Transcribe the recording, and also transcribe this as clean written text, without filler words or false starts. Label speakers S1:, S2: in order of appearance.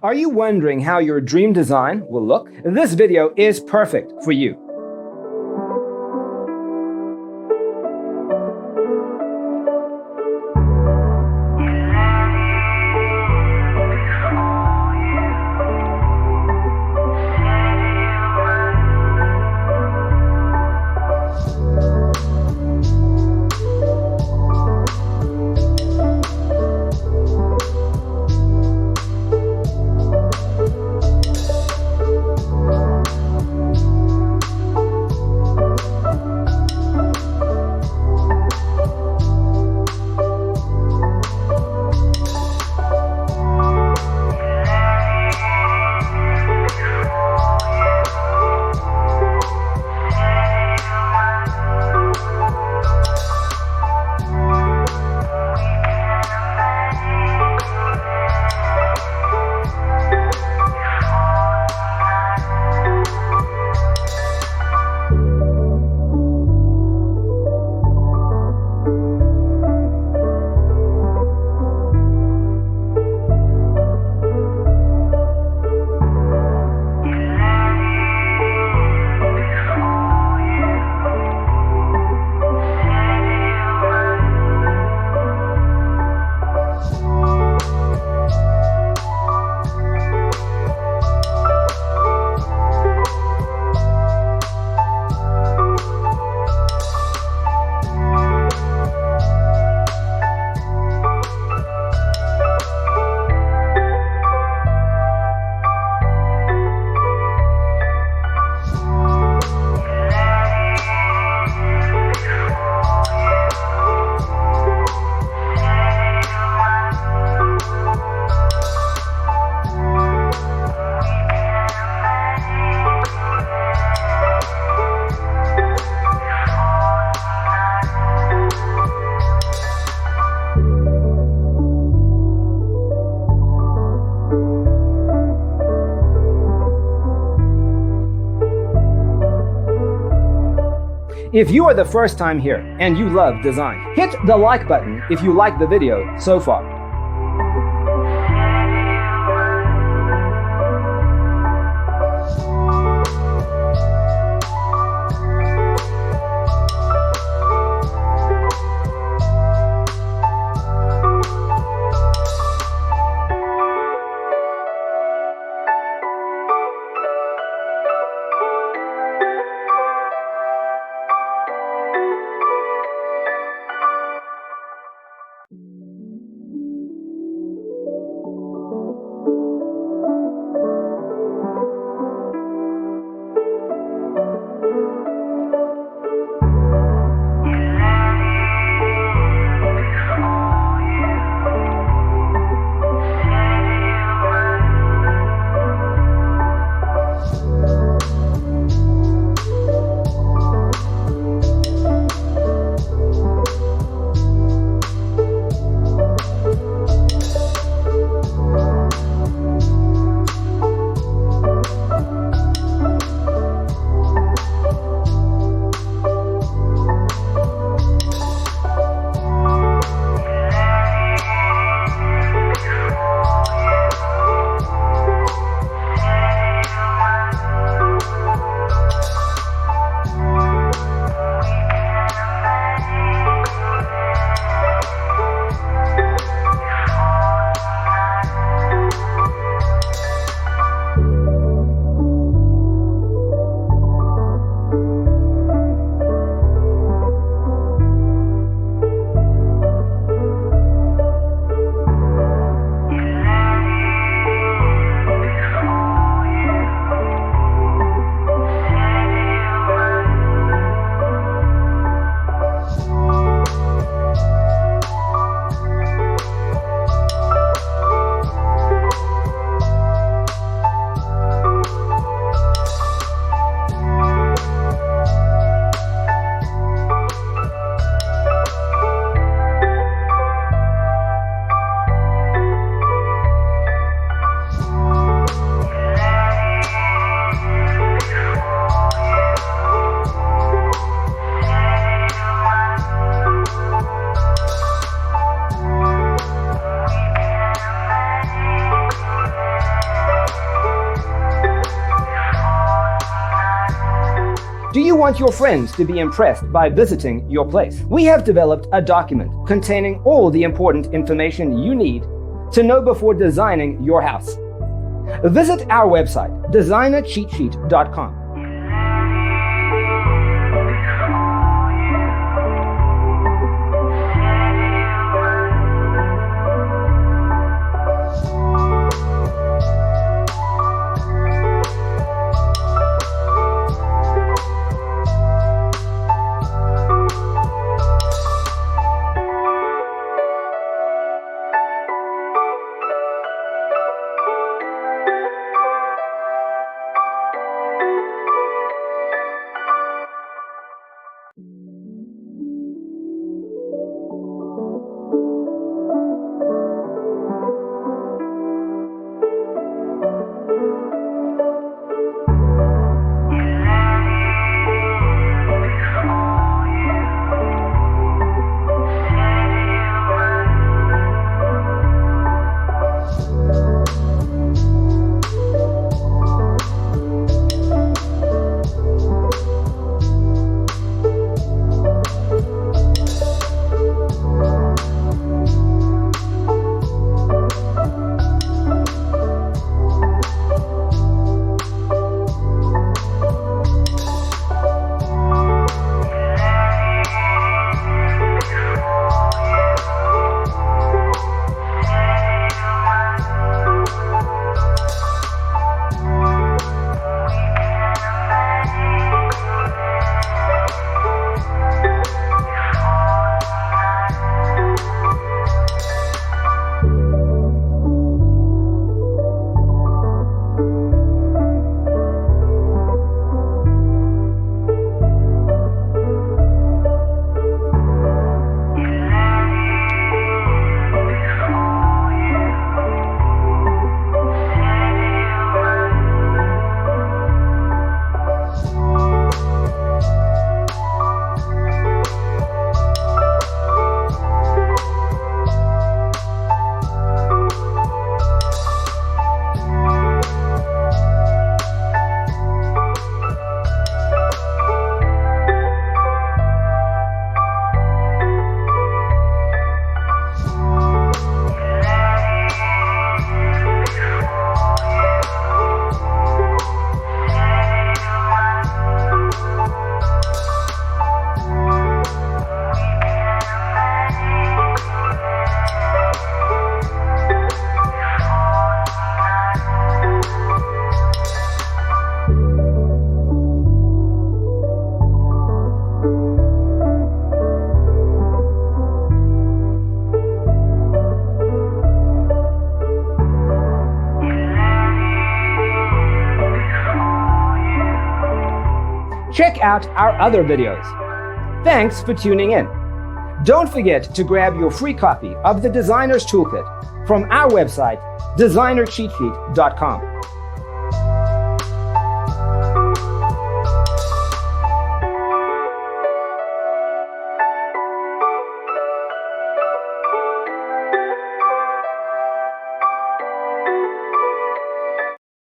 S1: Are you wondering how your dream design will look? This video is perfect for you. If you are the first time here and you love design, hit the like button if you like the video so far. Do you want your friends to be impressed by visiting your place? We have developed a document containing all the important information you need to know before designing your house. Visit our website, designercheatsheet.com. Check out our other videos. Thanks for tuning in. Don't forget to grab your free copy of the Designer's Toolkit from our website, designercheatsheet.com.